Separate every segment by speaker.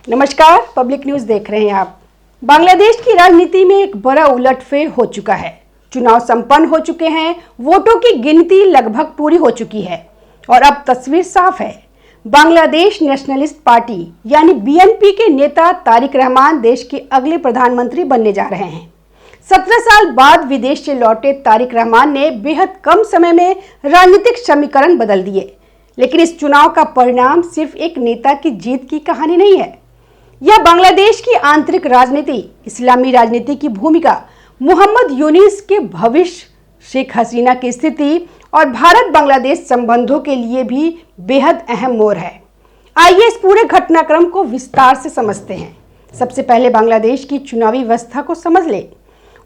Speaker 1: नमस्कार, public news देख रहे हैं आप। बांग्लादेश की राजनीति में एक बड़ा उलटफेर हो चुका है। चुनाव संपन्न हो चुके हैं, वोटों की गिनती लगभग पूरी हो चुकी है और अब तस्वीर साफ है। बांग्लादेश नेशनलिस्ट पार्टी यानी बीएनपी के नेता तारिक रहमान देश के अगले प्रधानमंत्री बनने जा रहे हैं। 17 साल बाद विदेश से लौटे तारिक रहमान ने बेहद कम समय में राजनीतिक समीकरण बदल दिए। लेकिन इस चुनाव का परिणाम सिर्फ एक नेता की जीत की कहानी नहीं है। यह बांग्लादेश की आंतरिक राजनीति, इस्लामी राजनीति की भूमिका, मोहम्मद यूनिस के भविष्य, शेख हसीना की स्थिति और भारत बांग्लादेश संबंधों के लिए भी बेहद अहम मोड़ है। आइए इस पूरे घटनाक्रम को विस्तार से समझते हैं। सबसे पहले बांग्लादेश की चुनावी व्यवस्था को समझ ले।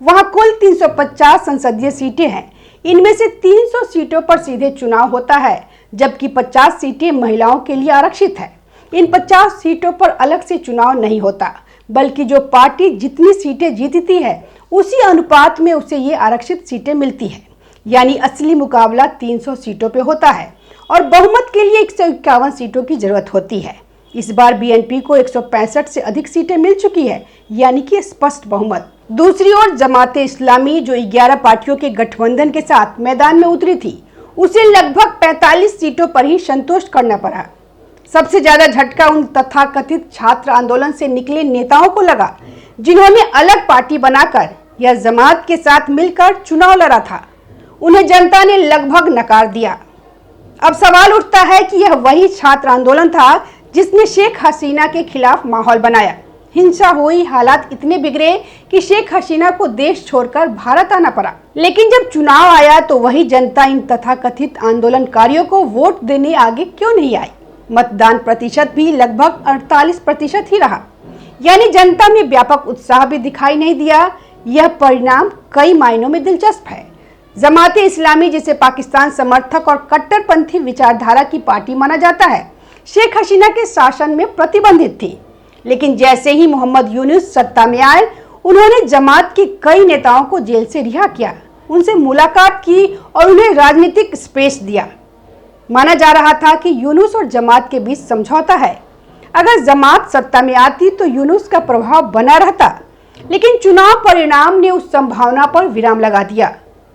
Speaker 1: वहां कुल 350 संसदीय सीटें हैं। इनमें से 300 सीटों पर सीधे चुनाव होता है, जबकि 50 सीटें महिलाओं के लिए आरक्षित है। इन 50 सीटों पर अलग से चुनाव नहीं होता, बल्कि जो पार्टी जितनी सीटें जीतती है उसी अनुपात में उसे ये आरक्षित सीटें मिलती है। यानी असली मुकाबला 300 सीटों पे होता है और बहुमत के लिए 151 सीटों की जरूरत होती है। इस बार बीएनपी को 165 से अधिक सीटें मिल चुकी है, यानी कि स्पष्ट बहुमत। दूसरी ओर जमाते इस्लामी, जो 11 पार्टियों के गठबंधन के साथ मैदान में उतरी थी, उसे लगभग 45 सीटों पर ही संतोष करना पड़ा। सबसे ज्यादा झटका उन तथाकथित छात्र आंदोलन से निकले नेताओं को लगा, जिन्होंने अलग पार्टी बनाकर या जमात के साथ मिलकर चुनाव लड़ा था। उन्हें जनता ने लगभग नकार दिया। अब सवाल उठता है कि यह वही छात्र आंदोलन था जिसने शेख हसीना के खिलाफ माहौल बनाया। हिंसा हुई, हालात इतने बिगड़े कि शेख हसीना को देश छोड़कर भारत आना पड़ा। लेकिन जब चुनाव आया तो वही जनता इन तथाकथित आंदोलनकारियों को वोट देने आगे क्यों नहीं आई? मतदान प्रतिशत भी लगभग 48% ही रहा, यानी जनता में व्यापक उत्साह भी दिखाई नहीं दिया। यह परिणाम कई मायनों में दिलचस्प है। जमाते इस्लामी, जिसे पाकिस्तान समर्थक और कट्टरपंथी विचारधारा की पार्टी माना जाता है, शेख हसीना के शासन में प्रतिबंधित थी। लेकिन जैसे ही मोहम्मद यूनिस सत्ता में आए, उन्होंने जमात के कई नेताओं को जेल से रिहा किया, उनसे मुलाकात की और उन्हें राजनीतिक स्पेस दिया। माना जा रहा था कि यूनुस और जमात के बीच समझौता है। अगर जमात सत्ता में आती तो यूनुस का प्रभाव बना रहता, लेकिन चुनाव परिणाम ने उस संभावना पर विराम लगा दिया।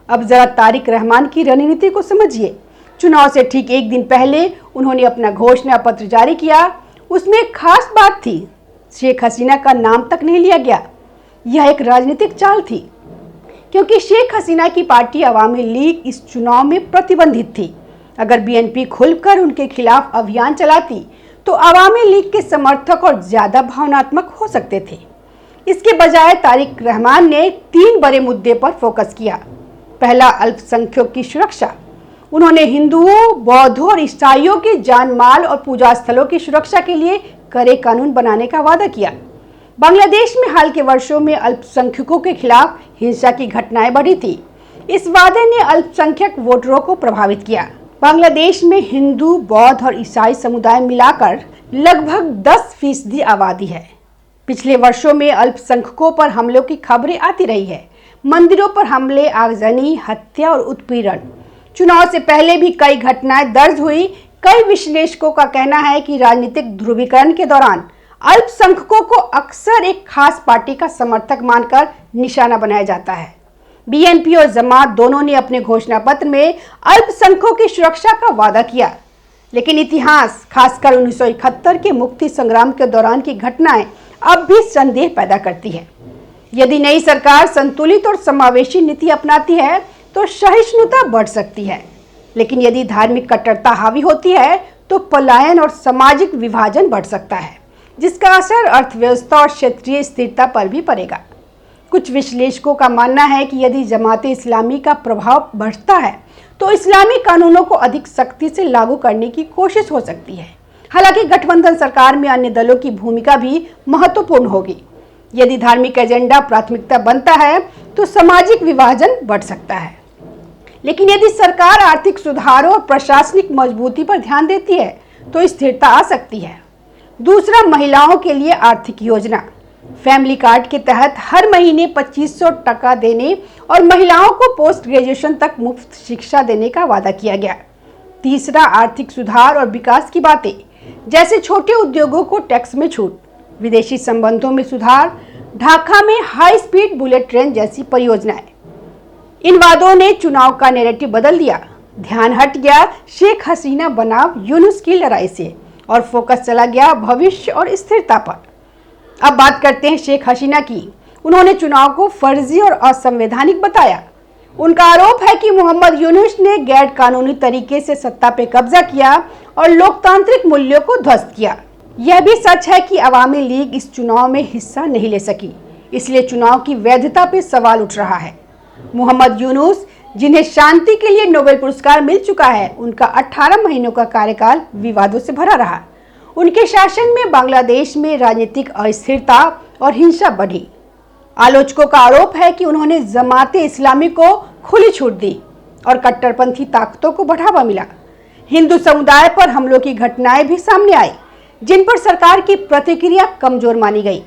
Speaker 1: अब जरा तारिक रहमान की रणनीति को समझिए। चुनाव से ठीक एक दिन पहले उन्होंने अपना घोषणा पत्र जारी किया। उसमें एक खास बात थी, शेख हसीना का नाम तक नहीं लिया गया। यह एक राजनीतिक चाल थी, क्योंकि शेख हसीना की पार्टी अवामी लीग इस चुनाव में प्रतिबंधित थी। अगर बीएनपी खुलकर उनके खिलाफ अभियान चलाती तो अवामी लीग के समर्थक और ज्यादा भावनात्मक हो सकते थे। इसके बजाय तारिक रहमान ने 3 बड़े मुद्दे पर फोकस किया। पहला, अल्पसंख्यकों की सुरक्षा। उन्होंने हिंदुओं, बौद्धों और ईसाइयों के जान माल और पूजा स्थलों की सुरक्षा के लिए कड़े कानून बनाने का वादा किया। बांग्लादेश में हाल के वर्षों में अल्पसंख्यकों के खिलाफ हिंसा की घटनाएं बढ़ी थी। इस वादे ने अल्पसंख्यक वोटरों को प्रभावित किया। बांग्लादेश में हिंदू, बौद्ध और ईसाई समुदाय मिलाकर लगभग 10% आबादी है। पिछले वर्षों में अल्पसंख्यकों पर हमलों की खबरें आती रही है। मंदिरों पर हमले, आगजनी, हत्या और उत्पीड़न। चुनाव से पहले भी कई घटनाएं दर्ज हुई। कई विश्लेषकों का कहना है कि राजनीतिक ध्रुवीकरण के दौरान अल्पसंख्यकों को अक्सर एक खास पार्टी का समर्थक मानकर निशाना बनाया जाता है। बीएनपी और जमात दोनों ने अपने घोषणा पत्र में अल्पसंख्यकों की सुरक्षा का वादा किया, लेकिन इतिहास, खासकर 1971 के मुक्ति संग्राम के दौरान की घटनाएं अब भी संदेह पैदा करती है। यदि नई सरकार संतुलित और समावेशी नीति अपनाती है तो सहिष्णुता बढ़ सकती है, लेकिन यदि धार्मिक कट्टरता हावी होती है तो पलायन और सामाजिक विभाजन बढ़ सकता है, जिसका असर अर्थव्यवस्था और क्षेत्रीय स्थिरता पर भी पड़ेगा। कुछ विश्लेषकों का मानना है कि यदि जमाते इस्लामी का प्रभाव बढ़ता है तो इस्लामी कानूनों को अधिक सख्ती से लागू करने की कोशिश हो सकती है। हालांकि गठबंधन सरकार में अन्य दलों की भूमिका भी महत्वपूर्ण होगी। यदि धार्मिक एजेंडा प्राथमिकता बनता है तो सामाजिक विभाजन बढ़ सकता है, लेकिन यदि सरकार आर्थिक सुधारों और प्रशासनिक मजबूती पर ध्यान देती है तो स्थिरता आ सकती है। दूसरा, महिलाओं के लिए आर्थिक योजना। फैमिली कार्ड के तहत हर महीने 2500 टका देने और महिलाओं को पोस्ट ग्रेजुएशन तक मुफ्त शिक्षा देने का वादा किया गया। तीसरा, आर्थिक सुधार और विकास की बातें, जैसे छोटे उद्योगों को टैक्स में छूट, विदेशी संबंधों में सुधार, ढाका में हाई स्पीड बुलेट ट्रेन जैसी परियोजनाएं। इन वादों ने चुनाव का नैरेटिव बदल दिया। ध्यान हट गया शेख हसीना बनाम यूनुस की लड़ाई से और फोकस चला गया भविष्य और स्थिरता पर। अब बात करते हैं शेख हसीना की। उन्होंने चुनाव को फर्जी और असंवैधानिक बताया। उनका आरोप है कि मोहम्मद यूनुस ने गैर कानूनी तरीके से सत्ता पे कब्जा किया और लोकतांत्रिक मूल्यों को ध्वस्त किया। यह भी सच है कि अवामी लीग इस चुनाव में हिस्सा नहीं ले सकी, इसलिए चुनाव की वैधता पे सवाल उठ रहा है। मोहम्मद यूनुस, जिन्हें शांति के लिए नोबेल पुरस्कार मिल चुका है, उनका 18 महीनों का कार्यकाल विवादों से भरा रहा। उनके शासन में बांग्लादेश में राजनीतिक अस्थिरता और हिंसा बढ़ी। आलोचकों का आरोप है कि उन्होंने जमाते इस्लामी को खुली छूट दी और कट्टरपंथी ताकतों को बढ़ावा मिला। हिंदू समुदाय पर हमलों की घटनाएं भी सामने आई, जिन पर सरकार की प्रतिक्रिया कमजोर मानी गई।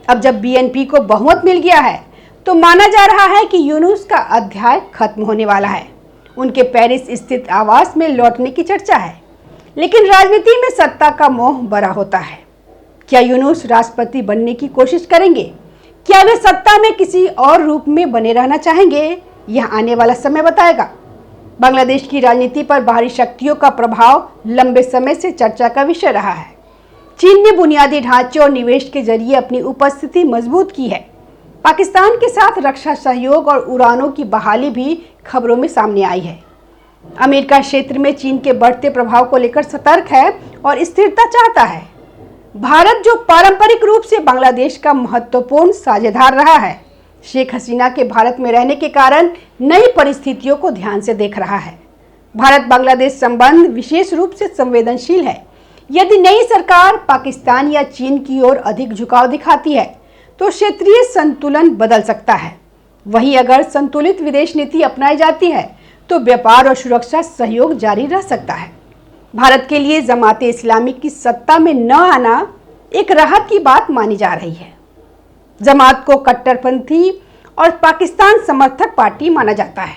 Speaker 1: अब जब बीएनपी को बहुमत मिल गया है, तो माना जा रहा है कि यूनुस का अध्याय खत्म होने वाला है। उनके पेरिस स्थित आवास में लौटने की चर्चा है, लेकिन राजनीति में सत्ता का मोह बड़ा होता है। क्या यूनुस राष्ट्रपति बनने की कोशिश करेंगे? क्या वे सत्ता में किसी और रूप में बने रहना चाहेंगे? यह आने वाला समय बताएगा। बांग्लादेश की राजनीति पर बाहरी शक्तियों का प्रभाव लंबे समय से चर्चा का विषय रहा है। चीन ने बुनियादी ढांचे और निवेश के जरिए अपनी उपस्थिति मजबूत की है। पाकिस्तान के साथ रक्षा सहयोग और उड़ानों की बहाली भी खबरों में सामने आई है। अमेरिका क्षेत्र में चीन के बढ़ते प्रभाव को लेकर सतर्क है और स्थिरता चाहता है। भारत, जो पारंपरिक रूप से बांग्लादेश का महत्वपूर्ण साझेदार रहा है, शेख हसीना के भारत में रहने के कारण नई परिस्थितियों को ध्यान से देख रहा है। भारत बांग्लादेश संबंध विशेष रूप से संवेदनशील है। यदि नई सरकार पाकिस्तान या चीन की ओर अधिक झुकाव दिखाती है, तो क्षेत्रीय संतुलन बदल सकता है। वहीं अगर संतुलित विदेश नीति अपनाई जाती है, तो व्यापार और सुरक्षा सहयोग जारी रह सकता है। भारत के लिए जमाते इस्लामी की सत्ता में न आना एक राहत की बात मानी जा रही है। जमात को कट्टरपंथी और पाकिस्तान समर्थक पार्टी माना जाता है।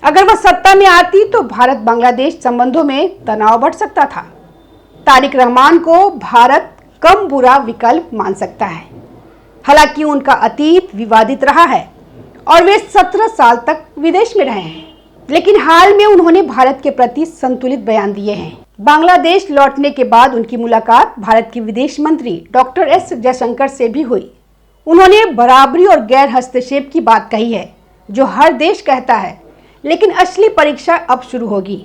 Speaker 1: अगर वह सत्ता में आती तो भारत बांग्लादेश संबंधों में तनाव बढ़ सकता था। तारिक रहमान को भारत कम बुरा विकल्प मान सकता है। हालांकि उनका अतीत विवादित रहा है और वे 17 साल तक विदेश में रहे हैं, लेकिन हाल में उन्होंने भारत के प्रति संतुलित बयान दिए हैं। बांग्लादेश लौटने के बाद उनकी मुलाकात भारत के विदेश मंत्री डॉक्टर एस जयशंकर से भी हुई। उन्होंने बराबरी और गैर हस्तक्षेप की बात कही है, जो हर देश कहता है, लेकिन असली परीक्षा अब शुरू होगी।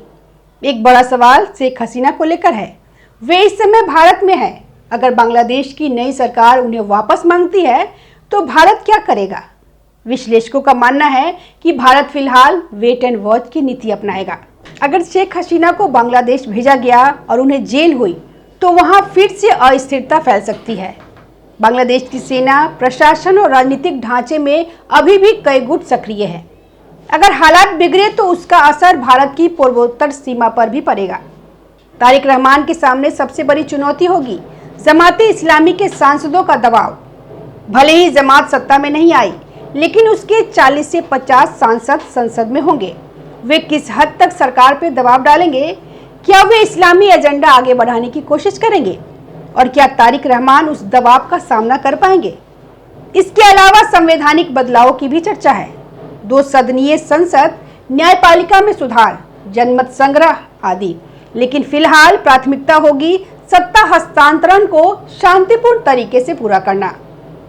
Speaker 1: एक बड़ा सवाल शेख हसीना को लेकर है। वे इस समय भारत में है। अगर बांग्लादेश की नई सरकार उन्हें वापस मांगती है, तो भारत क्या करेगा? विश्लेषकों का मानना है कि भारत फिलहाल वेट एंड वॉच की नीति अपनाएगा। अगर शेख हसीना को बांग्लादेश भेजा गया और उन्हें जेल हुई, तो वहां फिर से अस्थिरता फैल सकती है। बांग्लादेश की सेना, प्रशासन और राजनीतिक ढांचे में अभी भी कई गुट सक्रिय है। अगर हालात बिगड़े तो उसका असर भारत की पूर्वोत्तर सीमा पर भी पड़ेगा। तारिक रहमान के सामने सबसे बड़ी चुनौती होगी जमाते इस्लामी के सांसदों का दबाव। भले ही जमात सत्ता में नहीं आई, लेकिन उसके 40 से 50 सांसद संसद में होंगे। वे किस हद तक सरकार पर दबाव डालेंगे? क्या वे इस्लामी एजेंडा आगे बढ़ाने की कोशिश करेंगे? और क्या तारिक रहमान उस दबाव का सामना कर पाएंगे? इसके अलावा संवैधानिक बदलाव की भी चर्चा है। 2 सदनीय संसद, न्यायपालिका में सुधार, जनमत संग्रह आदि। लेकिन फिलहाल प्राथमिकता होगी सत्ता हस्तांतरण को शांतिपूर्ण तरीके से पूरा करना।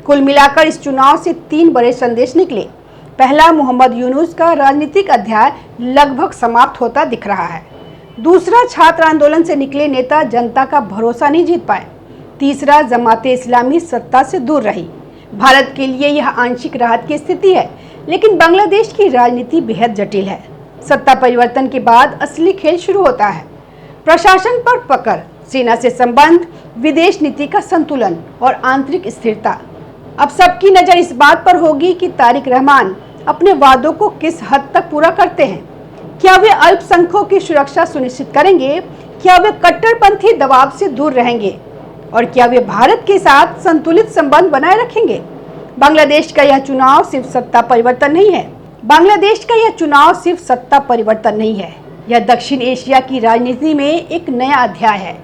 Speaker 1: कुल मिलाकर इस चुनाव से 3 बड़े संदेश निकले। पहला, मोहम्मद यूनुस का राजनीतिक अध्याय लगभग समाप्त होता दिख रहा है। दूसरा, छात्र आंदोलन से निकले नेता जनता का भरोसा नहीं जीत पाए। तीसरा, जमाते इस्लामी सत्ता से दूर रही। भारत के लिए यह आंशिक राहत की स्थिति है, लेकिन बांग्लादेश की राजनीति बेहद जटिल है। सत्ता परिवर्तन के बाद असली खेल शुरू होता है। प्रशासन पर पकड़, सेना से संबंध, विदेश नीति का संतुलन और आंतरिक स्थिरता। अब सबकी नजर इस बात पर होगी कि तारिक रहमान अपने वादों को किस हद तक पूरा करते हैं। क्या वे अल्पसंख्यकों की सुरक्षा सुनिश्चित करेंगे? क्या वे कट्टरपंथी दबाव से दूर रहेंगे? और क्या वे भारत के साथ संतुलित संबंध बनाए रखेंगे? बांग्लादेश का यह चुनाव सिर्फ सत्ता परिवर्तन नहीं है। बांग्लादेश का यह चुनाव सिर्फ सत्ता परिवर्तन नहीं है। यह दक्षिण एशिया की राजनीति में एक नया अध्याय है।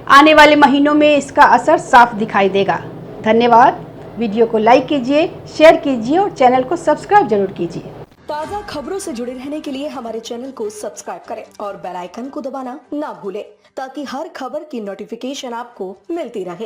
Speaker 1: आने वाले महीनों में इसका असर साफ दिखाई देगा। धन्यवाद। वीडियो को लाइक कीजिए, शेयर कीजिए और चैनल को सब्सक्राइब जरूर कीजिए।
Speaker 2: ताज़ा खबरों से जुड़े रहने के लिए हमारे चैनल को सब्सक्राइब करें और बेल आइकन को दबाना ना भूलें ताकि हर खबर की नोटिफिकेशन आपको मिलती रहे।